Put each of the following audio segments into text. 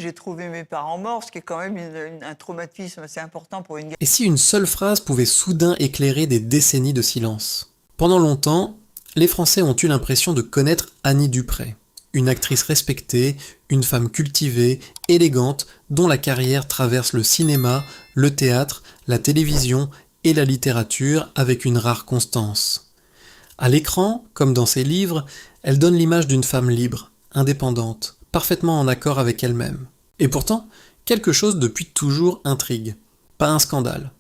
j'ai trouvé mes parents morts, ce qui est quand même un traumatisme assez important pour une. Et si une seule phrase pouvait soudain éclairer des décennies de silence? Pendant longtemps, les Français ont eu l'impression de connaître Annie Dupray, une actrice respectée, une femme cultivée, élégante, dont la carrière traverse le cinéma, le théâtre, la télévision et la littérature avec une rare constance. À l'écran, comme dans ses livres, elle donne l'image d'une femme libre, indépendante, parfaitement en accord avec elle-même. Et pourtant, quelque chose depuis toujours intrigue. Pas un scandale,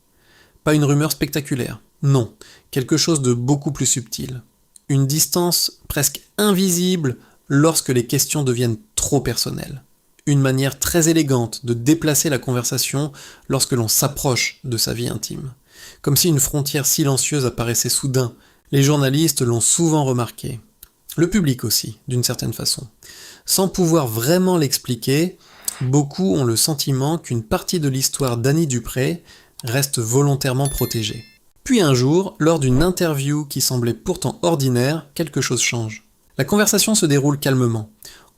pas une rumeur spectaculaire, non, quelque chose de beaucoup plus subtil. Une distance presque invisible lorsque les questions deviennent trop personnelles. Une manière très élégante de déplacer la conversation lorsque l'on s'approche de sa vie intime. Comme si une frontière silencieuse apparaissait soudain. Les journalistes l'ont souvent remarqué. Le public aussi, d'une certaine façon. Sans pouvoir vraiment l'expliquer, beaucoup ont le sentiment qu'une partie de l'histoire d'Annie Dupray reste volontairement protégée. Puis un jour, lors d'une interview qui semblait pourtant ordinaire, quelque chose change. La conversation se déroule calmement.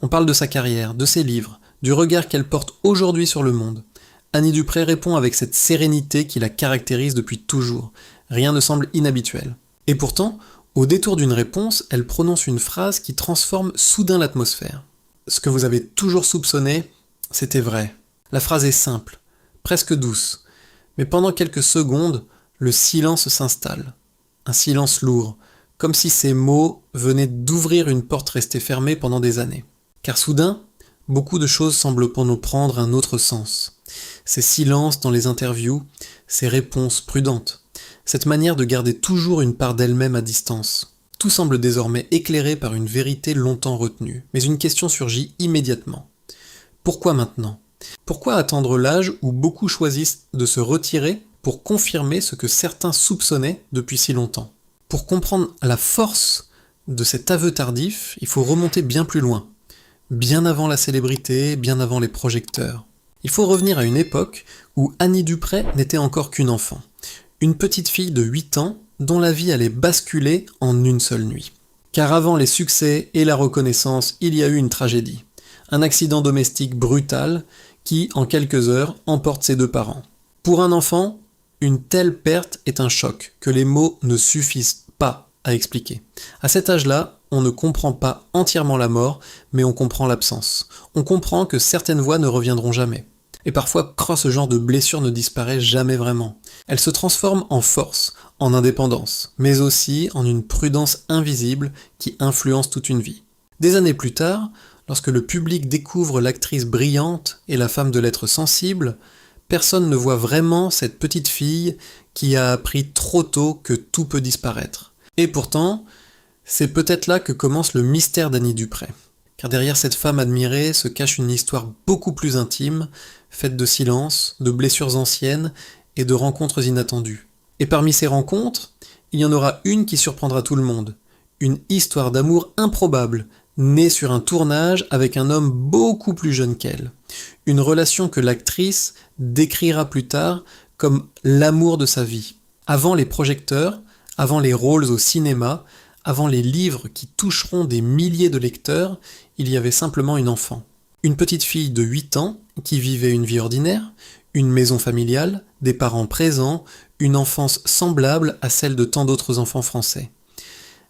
On parle de sa carrière, de ses livres, du regard qu'elle porte aujourd'hui sur le monde. Annie Dupray répond avec cette sérénité qui la caractérise depuis toujours. Rien ne semble inhabituel. Et pourtant, au détour d'une réponse, elle prononce une phrase qui transforme soudain l'atmosphère. Ce que vous avez toujours soupçonné, c'était vrai. La phrase est simple, presque douce. Mais pendant quelques secondes, le silence s'installe. Un silence lourd, comme si ces mots venaient d'ouvrir une porte restée fermée pendant des années. Car soudain, beaucoup de choses semblent pour nous prendre un autre sens. Ces silences dans les interviews, ces réponses prudentes, cette manière de garder toujours une part d'elle-même à distance. Tout semble désormais éclairé par une vérité longtemps retenue. Mais une question surgit immédiatement. Pourquoi maintenant ? Pourquoi attendre l'âge où beaucoup choisissent de se retirer pour confirmer ce que certains soupçonnaient depuis si longtemps ? Pour comprendre la force de cet aveu tardif, il faut remonter bien plus loin. Bien avant la célébrité, bien avant les projecteurs. Il faut revenir à une époque où Annie Dupray n'était encore qu'une enfant. Une petite fille de 8 ans dont la vie allait basculer en une seule nuit. Car avant les succès et la reconnaissance, il y a eu une tragédie. Un accident domestique brutal qui, en quelques heures, emporte ses 2 parents. Pour un enfant, une telle perte est un choc que les mots ne suffisent pas à expliquer. À cet âge-là, on ne comprend pas entièrement la mort, mais on comprend l'absence. On comprend que certaines voix ne reviendront jamais. Et parfois, ce genre de blessure ne disparaît jamais vraiment. Elle se transforme en force, en indépendance, mais aussi en une prudence invisible qui influence toute une vie. Des années plus tard, lorsque le public découvre l'actrice brillante et la femme de lettres sensible, personne ne voit vraiment cette petite fille qui a appris trop tôt que tout peut disparaître. Et pourtant, c'est peut-être là que commence le mystère d'Annie Dupray. Car derrière cette femme admirée se cache une histoire beaucoup plus intime, faite de silence, de blessures anciennes et de rencontres inattendues. Et parmi ces rencontres, il y en aura une qui surprendra tout le monde. Une histoire d'amour improbable, née sur un tournage avec un homme beaucoup plus jeune qu'elle. Une relation que l'actrice décrira plus tard comme l'amour de sa vie. Avant les projecteurs, avant les rôles au cinéma, avant les livres qui toucheront des milliers de lecteurs, il y avait simplement une enfant. Une petite fille de 8 ans qui vivait une vie ordinaire, une maison familiale, des parents présents, une enfance semblable à celle de tant d'autres enfants français.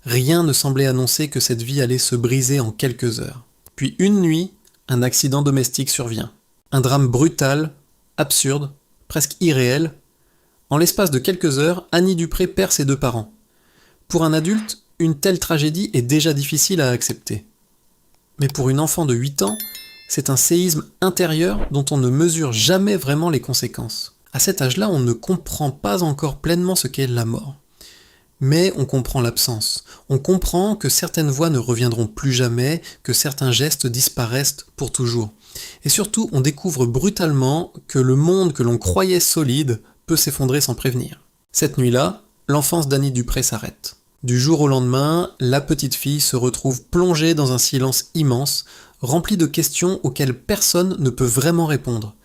Rien ne semblait annoncer que cette vie allait se briser en quelques heures. Puis une nuit, un accident domestique survient. Un drame brutal, absurde, presque irréel. En l'espace de quelques heures, Annie Dupray perd ses 2 parents. Pour un adulte, une telle tragédie est déjà difficile à accepter. Mais pour une enfant de 8 ans, c'est un séisme intérieur dont on ne mesure jamais vraiment les conséquences. À cet âge-là, on ne comprend pas encore pleinement ce qu'est la mort. Mais on comprend l'absence. On comprend que certaines voix ne reviendront plus jamais, que certains gestes disparaissent pour toujours. Et surtout, on découvre brutalement que le monde que l'on croyait solide peut s'effondrer sans prévenir. Cette nuit-là, l'enfance d'Annie Dupray s'arrête. Du jour au lendemain, la petite fille se retrouve plongée dans un silence immense, rempli de questions auxquelles personne ne peut vraiment répondre.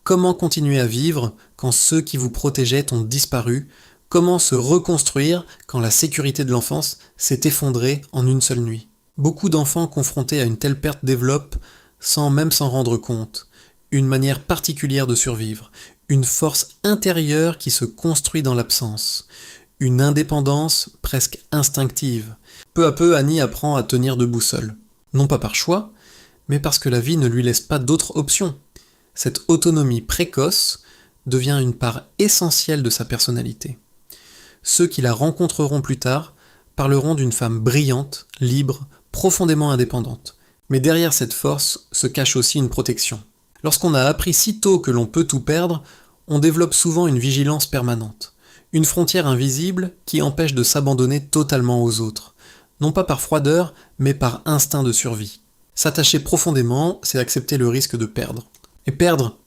Comment continuer à vivre quand ceux qui vous protégeaient ont disparu ? Comment se reconstruire quand la sécurité de l'enfance s'est effondrée en une seule nuit ? Beaucoup d'enfants confrontés à une telle perte développent, sans même s'en rendre compte, une manière particulière de survivre, une force intérieure qui se construit dans l'absence, une indépendance presque instinctive. Peu à peu, Annie apprend à tenir debout seule. Non pas par choix, mais parce que la vie ne lui laisse pas d'autre option. Cette autonomie précoce devient une part essentielle de sa personnalité. Ceux qui la rencontreront plus tard parleront d'une femme brillante, libre, profondément indépendante. Mais derrière cette force se cache aussi une protection. Lorsqu'on a appris si tôt que l'on peut tout perdre, on développe souvent une vigilance permanente, une frontière invisible qui empêche de s'abandonner totalement aux autres, non pas par froideur, mais par instinct de survie. S'attacher profondément, c'est accepter le risque de perdre. Et perdre,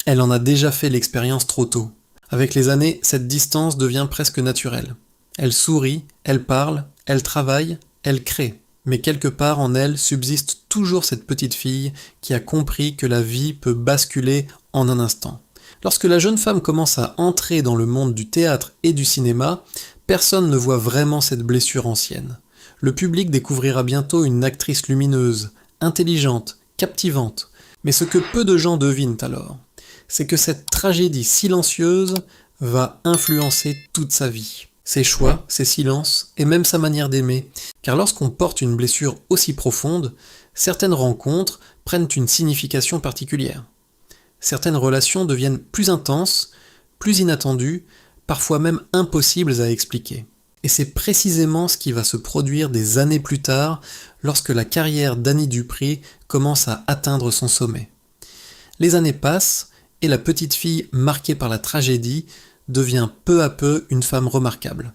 elle en a déjà fait l'expérience trop tôt. Avec les années, cette distance devient presque naturelle. Elle sourit, elle parle, elle travaille, elle crée. Mais quelque part en elle subsiste toujours cette petite fille qui a compris que la vie peut basculer en un instant. Lorsque la jeune femme commence à entrer dans le monde du théâtre et du cinéma, personne ne voit vraiment cette blessure ancienne. Le public découvrira bientôt une actrice lumineuse, intelligente, captivante. Mais ce que peu de gens devinent alors, c'est que cette tragédie silencieuse va influencer toute sa vie. Ses choix, ses silences, et même sa manière d'aimer. Car lorsqu'on porte une blessure aussi profonde, certaines rencontres prennent une signification particulière. Certaines relations deviennent plus intenses, plus inattendues, parfois même impossibles à expliquer. Et c'est précisément ce qui va se produire des années plus tard, lorsque la carrière d'Annie Dupri commence à atteindre son sommet. Les années passent, et la petite fille marquée par la tragédie devient peu à peu une femme remarquable.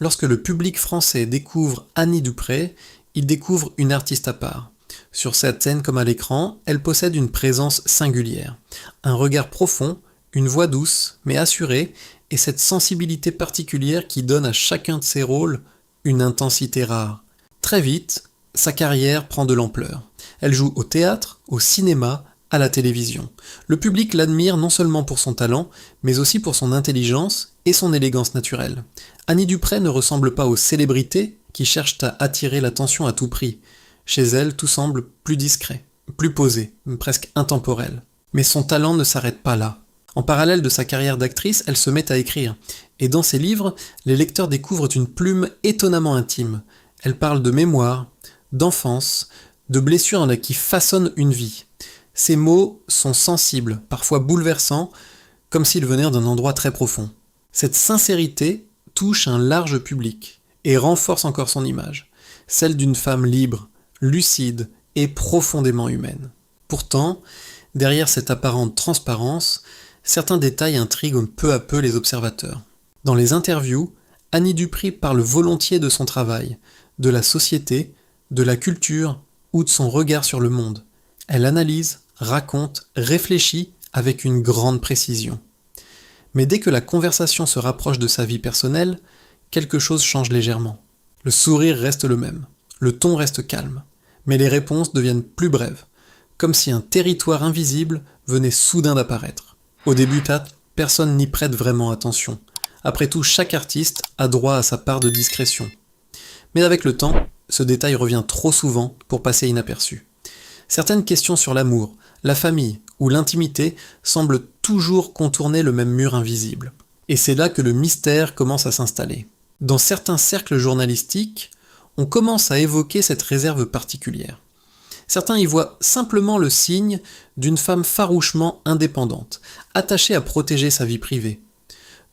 Lorsque le public français découvre Annie Dupri, il découvre une artiste à part. Sur cette scène comme à l'écran, elle possède une présence singulière, un regard profond, une voix douce mais assurée, et cette sensibilité particulière qui donne à chacun de ses rôles une intensité rare. Très vite, sa carrière prend de l'ampleur. Elle joue au théâtre, au cinéma, à la télévision. Le public l'admire non seulement pour son talent, mais aussi pour son intelligence et son élégance naturelle. Annie Dupri ne ressemble pas aux célébrités qui cherchent à attirer l'attention à tout prix. Chez elle, tout semble plus discret, plus posé, presque intemporel. Mais son talent ne s'arrête pas là. En parallèle de sa carrière d'actrice, elle se met à écrire. Et dans ses livres, les lecteurs découvrent une plume étonnamment intime. Elle parle de mémoire, d'enfance, de blessures qui façonnent une vie. Ces mots sont sensibles, parfois bouleversants, comme s'ils venaient d'un endroit très profond. Cette sincérité touche un large public et renforce encore son image, celle d'une femme libre, lucide et profondément humaine. Pourtant, derrière cette apparente transparence, certains détails intriguent peu à peu les observateurs. Dans les interviews, Annie Dupri parle volontiers de son travail, de la société, de la culture ou de son regard sur le monde. Elle analyse, raconte, réfléchit avec une grande précision. Mais dès que la conversation se rapproche de sa vie personnelle, quelque chose change légèrement. Le sourire reste le même, le ton reste calme, mais les réponses deviennent plus brèves, comme si un territoire invisible venait soudain d'apparaître. Au début, personne n'y prête vraiment attention. Après tout, chaque artiste a droit à sa part de discrétion. Mais avec le temps, ce détail revient trop souvent pour passer inaperçu. Certaines questions sur l'amour, la famille ou l'intimité semblent toujours contourner le même mur invisible. Et c'est là que le mystère commence à s'installer. Dans certains cercles journalistiques, on commence à évoquer cette réserve particulière. Certains y voient simplement le signe d'une femme farouchement indépendante, attachée à protéger sa vie privée.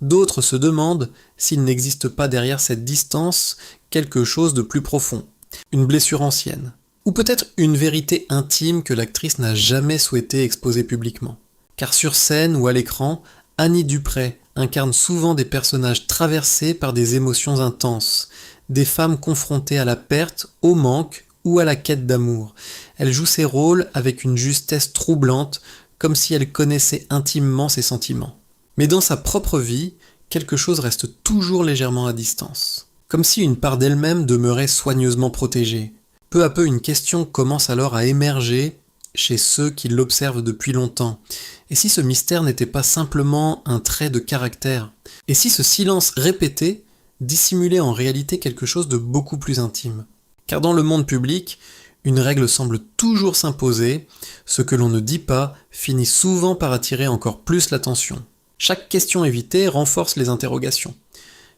D'autres se demandent s'il n'existe pas derrière cette distance quelque chose de plus profond, une blessure ancienne, ou peut-être une vérité intime que l'actrice n'a jamais souhaité exposer publiquement. Car sur scène ou à l'écran, Annie Dupri incarne souvent des personnages traversés par des émotions intenses, des femmes confrontées à la perte, au manque ou à la quête d'amour. Elle joue ses rôles avec une justesse troublante, comme si elle connaissait intimement ses sentiments. Mais dans sa propre vie, quelque chose reste toujours légèrement à distance. Comme si une part d'elle-même demeurait soigneusement protégée. Peu à peu, une question commence alors à émerger chez ceux qui l'observent depuis longtemps. Et si ce mystère n'était pas simplement un trait de caractère? Et si ce silence répété dissimulait en réalité quelque chose de beaucoup plus intime? Car dans le monde public, Une règle semble toujours s'imposer, ce que l'on ne dit pas finit souvent par attirer encore plus l'attention. Chaque question évitée renforce les interrogations.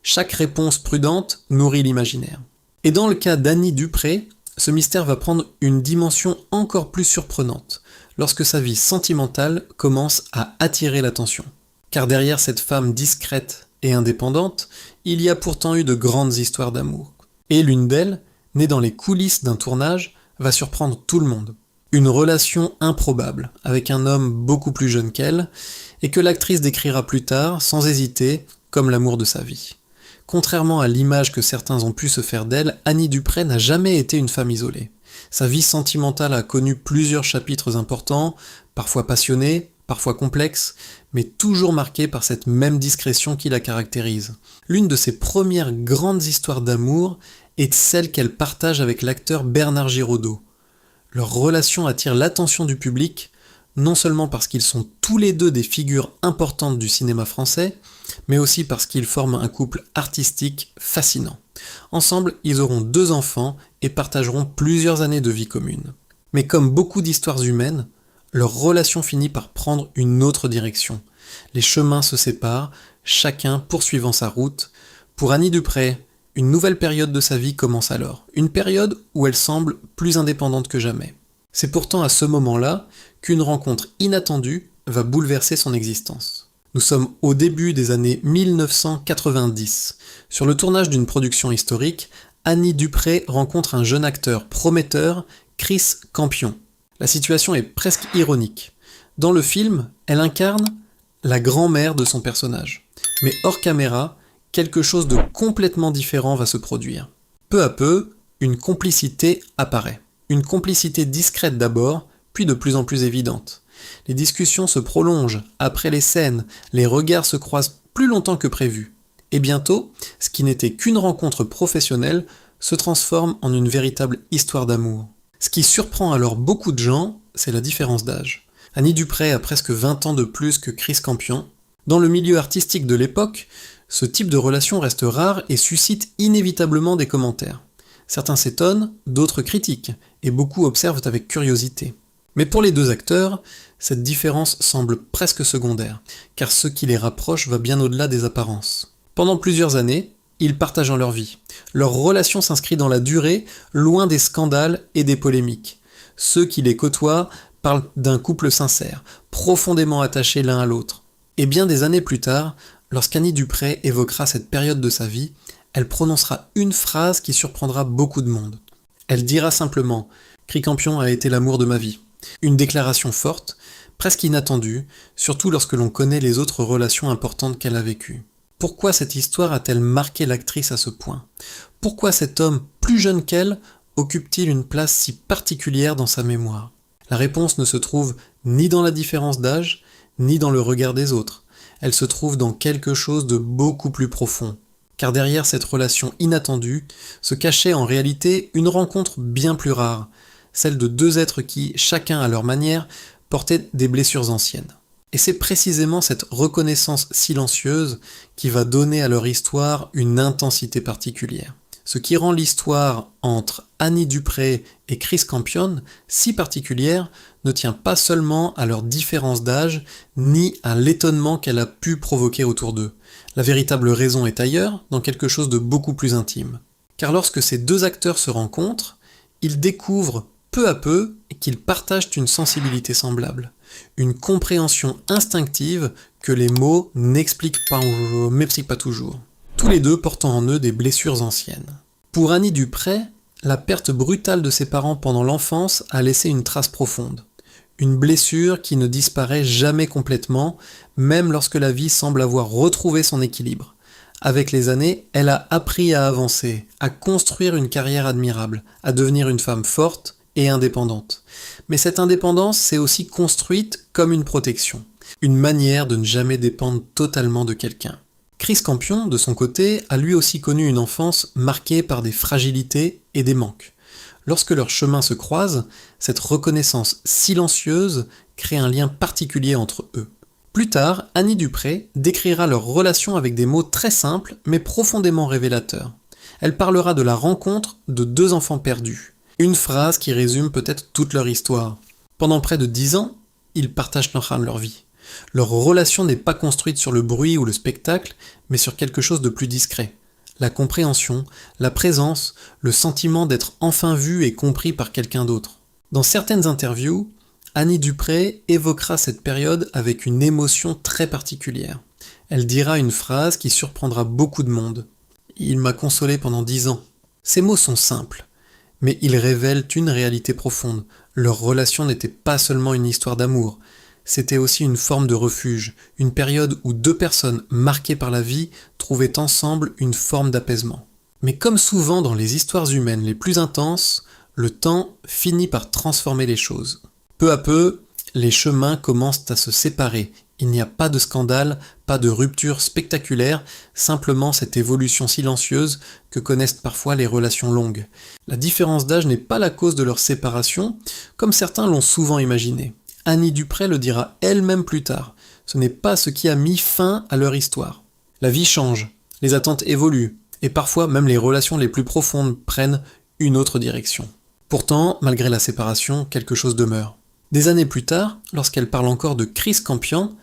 Chaque réponse prudente nourrit l'imaginaire. Et dans le cas d'Annie Dupré, ce mystère va prendre une dimension encore plus surprenante, lorsque sa vie sentimentale commence à attirer l'attention. Car derrière cette femme discrète et indépendante, il y a pourtant eu de grandes histoires d'amour. Et l'une d'elles, née dans les coulisses d'un tournage, va surprendre tout le monde. Une relation improbable, avec un homme beaucoup plus jeune qu'elle, et que l'actrice décrira plus tard, sans hésiter, comme l'amour de sa vie. Contrairement à l'image que certains ont pu se faire d'elle, Annie Dupré n'a jamais été une femme isolée. Sa vie sentimentale a connu plusieurs chapitres importants, parfois passionnés, parfois complexes, mais toujours marqués par cette même discrétion qui la caractérise. L'une de ses premières grandes histoires d'amour est celle qu'elle partage avec l'acteur Bernard Giraudot. Leur relation attire l'attention du public, non seulement parce qu'ils sont tous les deux des figures importantes du cinéma français, mais aussi parce qu'ils forment un couple artistique fascinant. Ensemble, ils auront 2 enfants et partageront plusieurs années de vie commune. Mais comme beaucoup d'histoires humaines, leur relation finit par prendre une autre direction. Les chemins se séparent, chacun poursuivant sa route. Pour Annie Dupré, une nouvelle période de sa vie commence alors, une période où elle semble plus indépendante que jamais. C'est pourtant à ce moment-là qu'une rencontre inattendue va bouleverser son existence. Nous sommes au début des années 1990. Sur le tournage d'une production historique, Annie Dupré rencontre un jeune acteur prometteur, Chris Campion. La situation est presque ironique. Dans le film, elle incarne la grand-mère de son personnage. Mais hors caméra, quelque chose de complètement différent va se produire. Peu à peu, une complicité apparaît. Une complicité discrète d'abord, puis de plus en plus évidente. Les discussions se prolongent, après les scènes, les regards se croisent plus longtemps que prévu. Et bientôt, ce qui n'était qu'une rencontre professionnelle se transforme en une véritable histoire d'amour. Ce qui surprend alors beaucoup de gens, c'est la différence d'âge. Annie Dupré a presque 20 ans de plus que Chris Campion. Dans le milieu artistique de l'époque, ce type de relation reste rare et suscite inévitablement des commentaires. Certains s'étonnent, d'autres critiquent, et beaucoup observent avec curiosité. Mais pour les 2 acteurs, cette différence semble presque secondaire, car ce qui les rapproche va bien au-delà des apparences. Pendant plusieurs années, ils partagent leur vie. Leur relation s'inscrit dans la durée, loin des scandales et des polémiques. Ceux qui les côtoient parlent d'un couple sincère, profondément attachés l'un à l'autre. Et bien des années plus tard, lorsqu'Annie Dupré évoquera cette période de sa vie, elle prononcera une phrase qui surprendra beaucoup de monde. Elle dira simplement « Chris Campion a été l'amour de ma vie ». Une déclaration forte, presque inattendue, surtout lorsque l'on connaît les autres relations importantes qu'elle a vécues. Pourquoi cette histoire a-t-elle marqué l'actrice à ce point ? Pourquoi cet homme plus jeune qu'elle occupe-t-il une place si particulière dans sa mémoire ? La réponse ne se trouve ni dans la différence d'âge, ni dans le regard des autres. Elle se trouve dans quelque chose de beaucoup plus profond. Car derrière cette relation inattendue se cachait en réalité une rencontre bien plus rare, celle de 2 êtres qui, chacun à leur manière, portaient des blessures anciennes. Et c'est précisément cette reconnaissance silencieuse qui va donner à leur histoire une intensité particulière. Ce qui rend l'histoire entre Annie Dupré et Chris Campion si particulière ne tient pas seulement à leur différence d'âge, ni à l'étonnement qu'elle a pu provoquer autour d'eux. La véritable raison est ailleurs, dans quelque chose de beaucoup plus intime. Car lorsque ces 2 acteurs se rencontrent, ils découvrent peu à peu qu'ils partagent une sensibilité semblable, une compréhension instinctive que les mots n'expliquent pas toujours. Tous les 2 portant en eux des blessures anciennes. Pour Annie Dupré, la perte brutale de ses parents pendant l'enfance a laissé une trace profonde. Une blessure qui ne disparaît jamais complètement, même lorsque la vie semble avoir retrouvé son équilibre. Avec les années, elle a appris à avancer, à construire une carrière admirable, à devenir une femme forte et indépendante. Mais cette indépendance s'est aussi construite comme une protection, une manière de ne jamais dépendre totalement de quelqu'un. Chris Campion, de son côté, a lui aussi connu une enfance marquée par des fragilités et des manques. Lorsque leurs chemins se croisent, cette reconnaissance silencieuse crée un lien particulier entre eux. Plus tard, Annie Dupré décrira leur relation avec des mots très simples mais profondément révélateurs. Elle parlera de la rencontre de 2 enfants perdus. Une phrase qui résume peut-être toute leur histoire. Pendant près de 10 ans, ils partagent leur vie. Leur relation n'est pas construite sur le bruit ou le spectacle, mais sur quelque chose de plus discret. La compréhension, la présence, le sentiment d'être enfin vu et compris par quelqu'un d'autre. Dans certaines interviews, Annie Dupré évoquera cette période avec une émotion très particulière. Elle dira une phrase qui surprendra beaucoup de monde. « Il m'a consolé pendant 10 ans ». Ces mots sont simples, mais ils révèlent une réalité profonde. Leur relation n'était pas seulement une histoire d'amour, c'était aussi une forme de refuge, une période où deux personnes marquées par la vie trouvaient ensemble une forme d'apaisement. Mais comme souvent dans les histoires humaines les plus intenses, le temps finit par transformer les choses. Peu à peu, les chemins commencent à se séparer. Il n'y a pas de scandale, pas de rupture spectaculaire, simplement cette évolution silencieuse que connaissent parfois les relations longues. La différence d'âge n'est pas la cause de leur séparation, comme certains l'ont souvent imaginé. Annie Dupré le dira elle-même plus tard. Ce n'est pas ce qui a mis fin à leur histoire. La vie change, les attentes évoluent, et parfois même les relations les plus profondes prennent une autre direction. Pourtant, malgré la séparation, quelque chose demeure. Des années plus tard, lorsqu'elle parle encore de Chris Campion,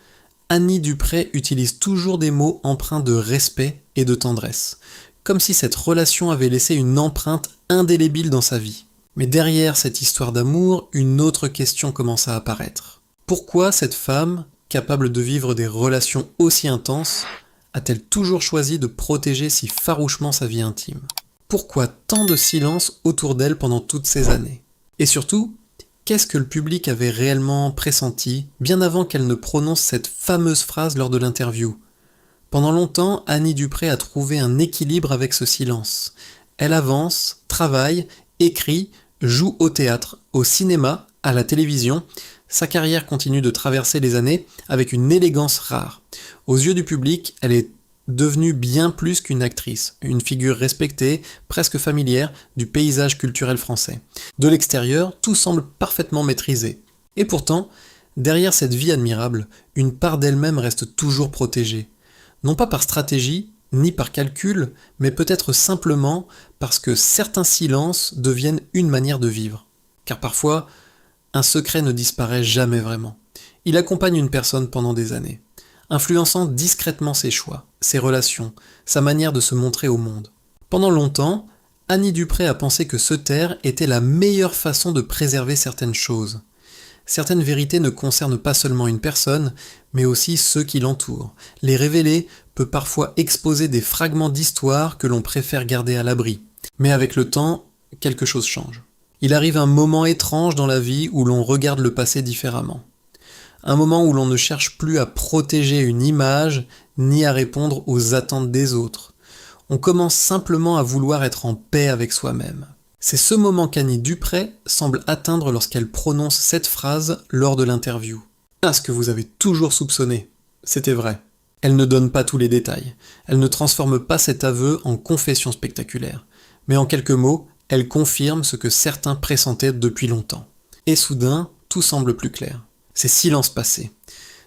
Annie Dupré utilise toujours des mots empreints de respect et de tendresse, comme si cette relation avait laissé une empreinte indélébile dans sa vie. Mais derrière cette histoire d'amour, une autre question commence à apparaître. Pourquoi cette femme, capable de vivre des relations aussi intenses, a-t-elle toujours choisi de protéger si farouchement sa vie intime ? Pourquoi tant de silence autour d'elle pendant toutes ces années ? Et surtout, qu'est-ce que le public avait réellement pressenti, bien avant qu'elle ne prononce cette fameuse phrase lors de l'interview ? Pendant longtemps, Annie Dupré a trouvé un équilibre avec ce silence. Elle avance, travaille, écrit, joue au théâtre, au cinéma, à la télévision. Sa carrière continue de traverser les années avec une élégance rare. Aux yeux du public, elle est devenue bien plus qu'une actrice, une figure respectée, presque familière, du paysage culturel français. De l'extérieur, tout semble parfaitement maîtrisé. Et pourtant, derrière cette vie admirable, une part d'elle-même reste toujours protégée. Non pas par stratégie, ni par calcul, mais peut-être simplement parce que certains silences deviennent une manière de vivre. Car parfois, un secret ne disparaît jamais vraiment. Il accompagne une personne pendant des années, influençant discrètement ses choix, ses relations, sa manière de se montrer au monde. Pendant longtemps, Annie Dupré a pensé que se taire était la meilleure façon de préserver certaines choses. Certaines vérités ne concernent pas seulement une personne, mais aussi ceux qui l'entourent. Les révéler peut parfois exposer des fragments d'histoire que l'on préfère garder à l'abri. Mais avec le temps, quelque chose change. Il arrive un moment étrange dans la vie où l'on regarde le passé différemment. Un moment où l'on ne cherche plus à protéger une image, ni à répondre aux attentes des autres. On commence simplement à vouloir être en paix avec soi-même. C'est ce moment qu'Annie Dupré semble atteindre lorsqu'elle prononce cette phrase lors de l'interview. Ah, ce que vous avez toujours soupçonné. C'était vrai. Elle ne donne pas tous les détails. Elle ne transforme pas cet aveu en confession spectaculaire. Mais en quelques mots, elle confirme ce que certains pressentaient depuis longtemps. Et soudain, tout semble plus clair. Ces silences passés,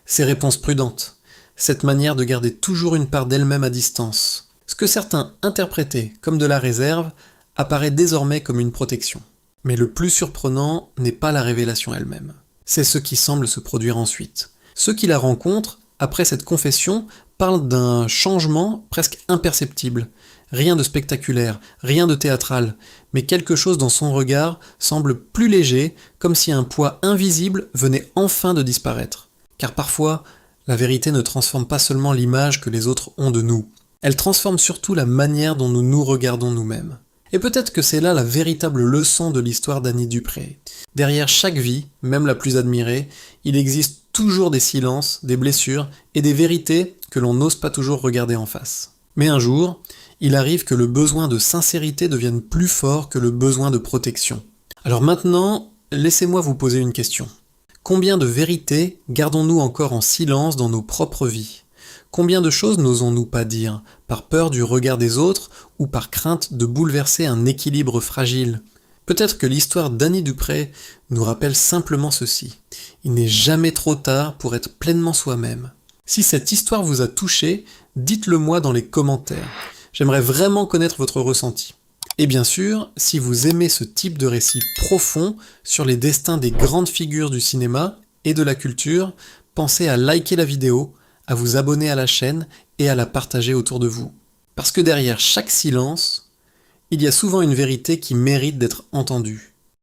ces réponses prudentes, cette manière de garder toujours une part d'elle-même à distance. Ce que certains interprétaient comme de la réserve apparaît désormais comme une protection. Mais le plus surprenant n'est pas la révélation elle-même. C'est ce qui semble se produire ensuite. Ceux qui la rencontrent, après cette confession, parlent d'un changement presque imperceptible. Rien de spectaculaire, rien de théâtral, mais quelque chose dans son regard semble plus léger, comme si un poids invisible venait enfin de disparaître. Car parfois, la vérité ne transforme pas seulement l'image que les autres ont de nous. Elle transforme surtout la manière dont nous nous regardons nous-mêmes. Et peut-être que c'est là la véritable leçon de l'histoire d'Annie Dupré. Derrière chaque vie, même la plus admirée, il existe toujours des silences, des blessures et des vérités que l'on n'ose pas toujours regarder en face. Mais un jour, il arrive que le besoin de sincérité devienne plus fort que le besoin de protection. Alors maintenant, laissez-moi vous poser une question. Combien de vérités gardons-nous encore en silence dans nos propres vies ? Combien de choses n'osons-nous pas dire, par peur du regard des autres ou par crainte de bouleverser un équilibre fragile ? Peut-être que l'histoire d'Annie Dupré nous rappelle simplement ceci. Il n'est jamais trop tard pour être pleinement soi-même. Si cette histoire vous a touché, dites-le moi dans les commentaires. J'aimerais vraiment connaître votre ressenti. Et bien sûr, si vous aimez ce type de récit profond sur les destins des grandes figures du cinéma et de la culture, pensez à liker la vidéo, à vous abonner à la chaîne et à la partager autour de vous. Parce que derrière chaque silence, il y a souvent une vérité qui mérite d'être entendue.